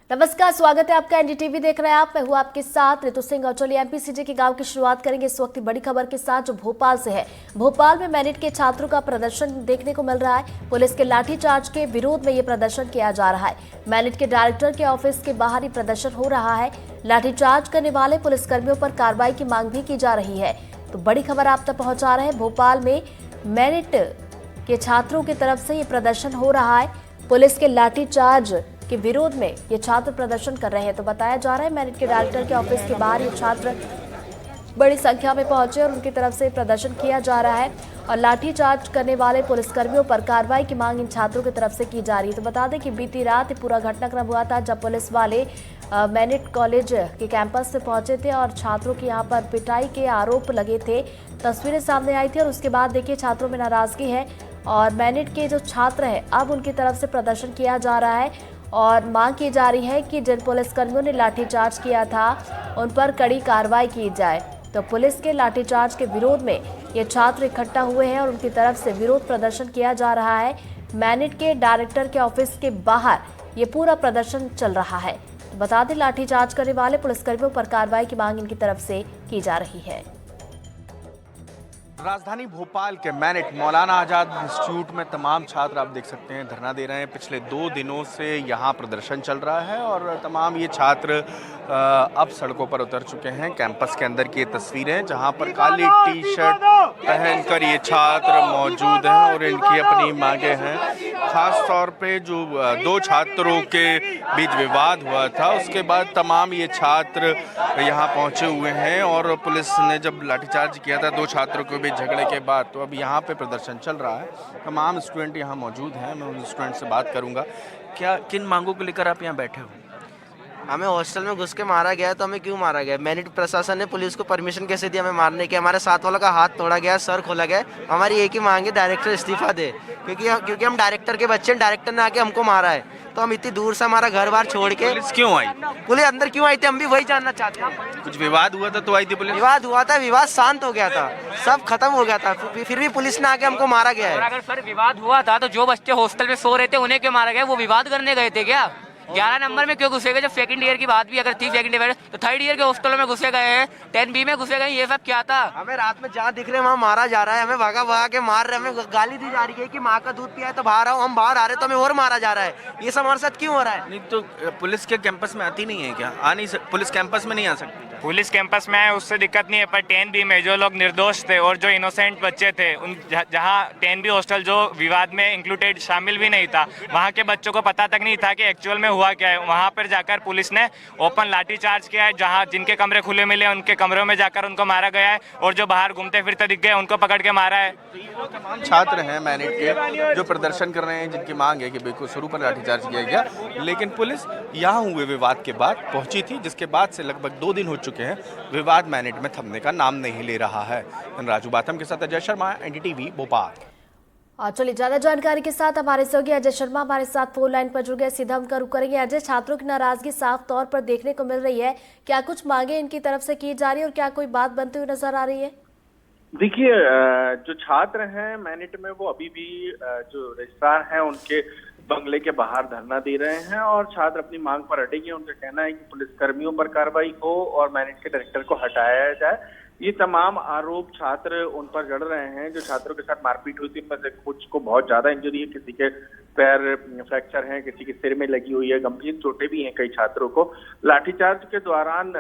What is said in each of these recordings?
नमस्कार, स्वागत है आपका। एनडीटीवी देख रहे हैं आप। मैं हूं आपके साथ ऋतु सिंह। और चलिए एमपीसीजे के गांव की शुरुआत करेंगे इस वक्त बड़ी खबर के साथ, जो भोपाल से है। भोपाल में मैनिट के छात्रों का प्रदर्शन देखने को मिल रहा है। पुलिस के लाठीचार्ज के विरोध में ये प्रदर्शन किया जा रहा है। मैनिट के डायरेक्टर के ऑफिस के बाहर ही प्रदर्शन हो रहा है। लाठीचार्ज करने वाले पुलिसकर्मियों पर कार्रवाई की मांग भी की जा रही है। तो बड़ी खबर आप तक पहुंचा रहे हैं। भोपाल में मैनिट के छात्रों की तरफ से ये प्रदर्शन हो रहा है। पुलिस के लाठीचार्ज के विरोध में ये छात्र प्रदर्शन कर रहे हैं। तो बताया जा रहा है मैनिट के डायरेक्टर के ऑफिस के बाहर ये छात्र बड़ी संख्या में पहुंचे और उनकी तरफ से प्रदर्शन किया जा रहा है। और लाठीचार्ज करने वाले पुलिसकर्मियों पर कार्रवाई की मांग इन छात्रों की तरफ से की जा रही है। तो बता दें कि बीती रात पूरा घटनाक्रम हुआ था, जब पुलिस वाले मैनिट कॉलेज के कैंपस से पहुंचे थे और छात्रों की यहां पर पिटाई के आरोप लगे थे। तस्वीरें सामने आई थी और उसके बाद देखिए छात्रों में नाराजगी है और मैनिट के जो छात्र हैं अब उनकी तरफ से प्रदर्शन किया जा रहा है और मांग की जा रही है कि जिन पुलिसकर्मियों ने लाठीचार्ज किया था उन पर कड़ी कार्रवाई की जाए। तो पुलिस के लाठीचार्ज के विरोध में ये छात्र इकट्ठा हुए हैं और उनकी तरफ से विरोध प्रदर्शन किया जा रहा है। मैनिट के डायरेक्टर के ऑफिस के बाहर ये पूरा प्रदर्शन चल रहा है। बता दें, लाठीचार्ज करने वाले पुलिसकर्मियों पर कार्रवाई की मांग इनकी तरफ से की जा रही है। राजधानी भोपाल के मैनिट मौलाना आजाद इंस्टीट्यूट में तमाम छात्र आप देख सकते हैं धरना दे रहे हैं। पिछले 2 दिनों से यहाँ प्रदर्शन चल रहा है और तमाम ये छात्र अब सड़कों पर उतर चुके हैं। कैंपस के अंदर की ये तस्वीरें जहाँ पर काली टी शर्ट पहनकर ये छात्र मौजूद हैं और इनकी अपनी मांगे हैं। खास तौर पे जो 2 छात्रों के बीच विवाद हुआ था, उसके बाद तमाम ये छात्र यहाँ पहुँचे हुए हैं और पुलिस ने जब लाठीचार्ज किया था 2 छात्रों को झगड़े के बाद, तो अब यहाँ पे प्रदर्शन चल रहा है। तमाम स्टूडेंट यहाँ मौजूद हैं। मैं उन स्टूडेंट से बात करूंगा। क्या किन मांगों को लेकर आप यहाँ बैठे हो? हमें हॉस्टल में घुस के मारा गया है, तो हमें क्यों मारा गया? मैनिट प्रशासन ने पुलिस को परमिशन कैसे दी हमें मारने की? हमारे साथ वालों का हाथ तोड़ा गया, सर खोला गया। हमारी एक ही मांग है, डायरेक्टर इस्तीफा दे, क्योंकि हम डायरेक्टर के बच्चे हैं। डायरेक्टर ने आके हमको मारा है, तो हम इतनी दूर से हमारा घर बार छोड़ के पुलिस क्यों आई? पुलिस अंदर क्यों आई थी, हम भी वही जानना चाहते हैं। कुछ विवाद हुआ था तो आई थी पुलिस? विवाद हुआ था, विवाद शांत हो गया था, सब खत्म हो गया था, फिर भी पुलिस ने आके हमको मारा गया है। अगर सर विवाद हुआ था तो जो बच्चे हॉस्टल में सो रहे थे उन्हें क्यों मारा गया? वो विवाद करने गए थे क्या? 11 नंबर में क्यों घुसे गए? जब सेकंड ईयर की बात भी अगर थी, सेकंड ईयर तो थर्ड ईयर के हॉस्टलों में घुसे गए हैं, 10B में घुसे गए। ये सब क्या था? हमें रात में जहाँ दिख रहे हैं वहाँ मारा जा रहा है, हमें भगा भगा के मार रहे हैं, हमें गाली दी जा रही है कि माँ का दूध पिया है तो बाहर आओ। हम बाहर आ रहे तो हमें और मारा जा रहा है। ये सब हमारे साथ क्यों हो रहा है? नहीं तो पुलिस के कैंपस में आती नहीं है क्या? पुलिस कैंपस में नहीं आ सकती? पुलिस कैंपस में आए उससे दिक्कत नहीं है, पर 10B में जो लोग निर्दोष थे और जो इनोसेंट बच्चे थे, उन जहाँ 10B हॉस्टल जो विवाद में इंक्लूडेड शामिल भी नहीं था, वहाँ के बच्चों को पता तक नहीं था कि एक्चुअल में हुआ क्या है। वहाँ पर जाकर पुलिस ने ओपन लाठीचार्ज किया है। जहाँ जिनके कमरे खुले मिले उनके कमरों में जाकर उनको मारा गया है और जो बाहर घूमते फिरते दिख गए उनको पकड़ के मारा है। तमाम छात्र हैं मैनिट के जो प्रदर्शन कर रहे हैं, जिनकी मांग है कि बिल्कुल शुरू पर लाठीचार्ज किया गया, लेकिन पुलिस यहाँ हुए विवाद के बाद पहुंची थी, जिसके बाद से लगभग 2 दिन हो चुके हैं। विवाद मैनिट में थमने का नाम नहीं ले रहा है। राजू बाथम के साथ अजय शर्मा, एनडीटीवी भोपाल। और चलिए ज्यादा जानकारी के साथ हमारे सहयोगी अजय शर्मा हमारे साथ फोन लाइन पर जुड़ गए। सीधा उनका रुख करेंगे। अजय, छात्रों की नाराजगी साफ तौर पर देखने को मिल रही है, क्या कुछ मांगे इनकी तरफ से की जा रही है और क्या कोई बात बनती हुई नजर आ रही है? देखिए, जो छात्र हैं मैनिट में वो अभी भी जो रजिस्ट्रार हैं उनके बंगले के बाहर धरना दे रहे हैं और छात्र अपनी मांग पर अड़े हैं। उनका कहना है कि पुलिसकर्मियों पर कार्रवाई हो और मैनिट के डायरेक्टर को हटाया जाए। ये तमाम आरोप छात्र उन पर जड़ रहे हैं। जो छात्रों के साथ मारपीट हुई थी उनमें से कुछ को बहुत ज्यादा इंजरी है, किसी के पैर फ्रैक्चर हैं, किसी के सिर में लगी हुई है, गंभीर चोटें भी हैं कई छात्रों को। लाठीचार्ज के दौरान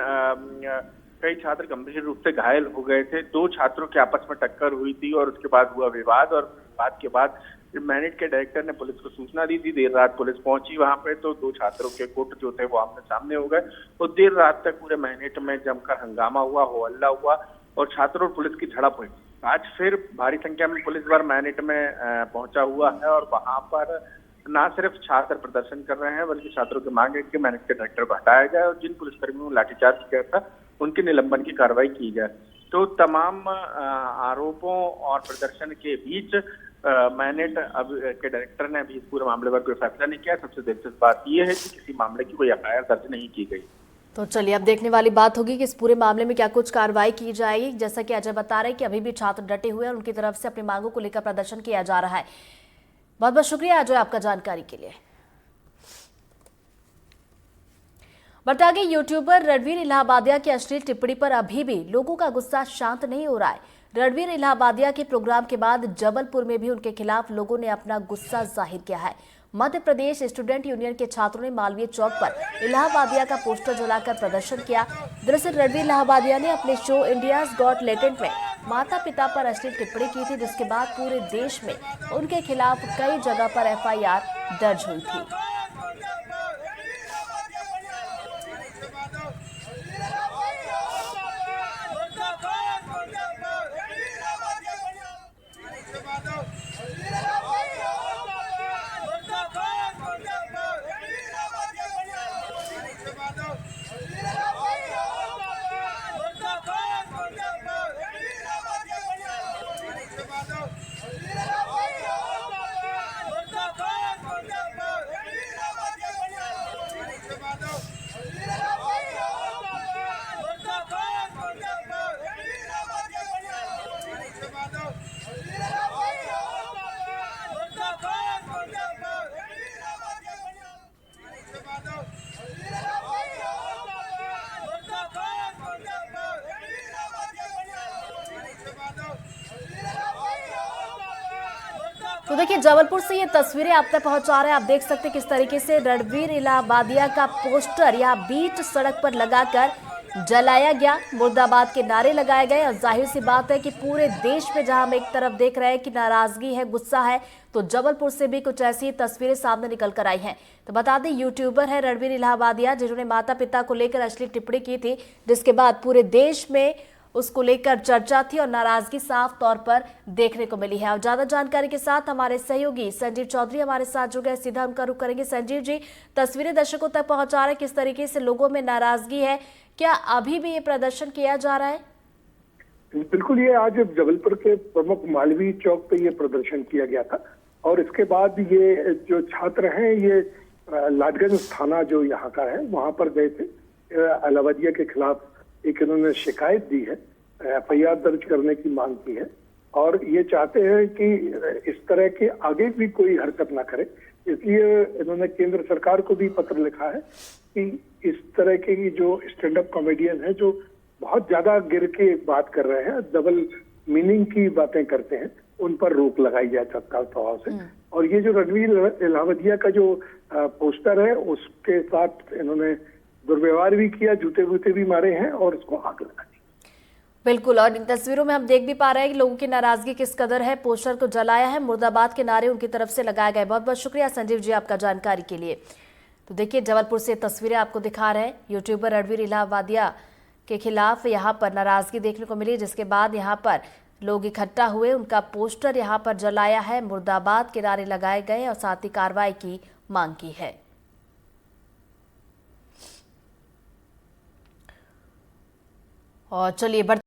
कई छात्र गंभीर रूप से घायल हो गए थे। 2 छात्रों के आपस में टक्कर हुई थी और उसके बाद हुआ विवाद और विवाद के बाद मैनिट के डायरेक्टर ने पुलिस को सूचना दी थी। देर रात पुलिस पहुंची वहां पे तो 2 छात्रों के गुट जो थे वो आमने सामने हो गए और देर रात तक पूरे मैनिट में जमकर हंगामा हुआ, हो हल्ला हुआ और छात्रों और पुलिस की झड़प हुई। आज फिर भारी संख्या में पुलिस बल मैनिट में पहुंचा हुआ है और वहां पर न सिर्फ छात्र प्रदर्शन कर रहे हैं बल्कि छात्रों की मांग है कि मैनिट के डायरेक्टर को हटाया जाए और जिन पुलिसकर्मियों ने लाठीचार्ज किया था उनके निलंबन की कार्रवाई की जाए। तो तमाम आरोपों और प्रदर्शन के बीच मैनिट के डायरेक्टर ने अभी इस पूरे मामले पर कोई फैसला नहीं किया। सबसे दिलचस्प बात यह है कि किसी मामले की कोई एफआईआर दर्ज नहीं की गई। तो चलिए अब देखने वाली बात होगी कि इस पूरे मामले में क्या कुछ कार्रवाई की जाएगी। जैसा कि अजय बता रहे हैं कि अभी भी छात्र डटे हुए हैं और उनकी तरफ से अपनी मांगों को लेकर प्रदर्शन किया जा रहा है। बहुत बहुत शुक्रिया अजय आपका जानकारी के लिए। बढ़ते आगे, यूट्यूबर रणवीर इलाहाबादिया की अश्लील टिप्पणी पर अभी भी लोगों का गुस्सा शांत नहीं हो रहा है। रणवीर इलाहाबादिया के प्रोग्राम के बाद जबलपुर में भी उनके खिलाफ लोगों ने अपना गुस्सा जाहिर किया है। मध्य प्रदेश स्टूडेंट यूनियन के छात्रों ने मालवीय चौक पर इलाहाबादिया का पोस्टर जलाकर प्रदर्शन किया। दरअसल रणवीर इलाहाबादिया ने अपने शो इंडियाज गॉट टैलेंट में माता पिता पर अश्लील टिप्पणी की थी, जिसके बाद पूरे देश में उनके खिलाफ कई जगह पर FIR दर्ज हुई थी। तो देखिए, जबलपुर से ये तस्वीरें आप तक पहुंचा रहे हैं। आप देख सकते हैं किस तरीके से रणवीर इलाहाबादिया का पोस्टर या बीच सड़क पर लगाकर जलाया गया, मुर्दाबाद के नारे लगाए गए। और जाहिर सी बात है कि पूरे देश में जहां हम एक तरफ देख रहे हैं कि नाराजगी है, गुस्सा है, तो जबलपुर से भी कुछ ऐसी तस्वीरें सामने निकल कर आई हैं। तो बता दें, यूट्यूबर है रणवीर इलाहाबादिया, जिन्होंने माता पिता को लेकर अश्लील टिप्पणी की थी, जिसके बाद पूरे देश में उसको लेकर चर्चा थी और नाराजगी साफ तौर पर देखने को मिली है। और ज्यादा जानकारी के साथ हमारे सहयोगी संजीव चौधरी हमारे साथ जुड़ गए, सीधा उनका रुख करेंगे। संजीव जी, तस्वीरें दर्शकों तक पहुंचा रहे, किस तरीके से लोगों में नाराजगी है, क्या अभी भी ये प्रदर्शन किया जा रहा है? बिल्कुल, ये आज जबलपुर के प्रमुख मालवीय चौक पे ये प्रदर्शन किया गया था और इसके बाद ये जो छात्र हैं ये लाडगंज थाना जो यहाँ का है वहां पर गए थे। इलाहाबादिया के खिलाफ एक इन्होंने शिकायत दी है, FIR दर्ज करने की मांग की है और ये चाहते हैं कि इस तरह के आगे भी कोई हरकत ना करे। इसलिए इन्होंने केंद्र सरकार को भी पत्र लिखा है कि इस तरह के जो स्टैंड अप कॉमेडियन है जो बहुत ज्यादा गिर के बात कर रहे हैं, डबल मीनिंग की बातें करते हैं, उन पर रोक लगाई जाए तत्काल प्रभाव से। और ये जो रणवीर इलाहाबादिया का जो पोस्टर है उसके साथ इन्होंने दुर्व्यवहार भी किया, जूते वूते भी मारे हैं और उसको आग लगा दी। बिल्कुल, और इन तस्वीरों में हम देख भी पा रहे हैं कि लोगों की नाराजगी किस कदर है। पोस्टर को जलाया है, मुर्दाबाद के नारे उनकी तरफ से लगाए गए। बहुत बहुत शुक्रिया संजीव जी आपका जानकारी के लिए। तो देखिए, जबलपुर से तस्वीरें आपको दिखा रहे हैं। यूट्यूबर रणवीर इलाहाबादिया के खिलाफ यहाँ पर नाराजगी देखने को मिली, जिसके बाद यहाँ पर लोग इकट्ठा हुए, उनका पोस्टर यहाँ पर जलाया है, मुर्दाबाद के नारे लगाए गए और साथ ही कार्रवाई की मांग की है। और चलिए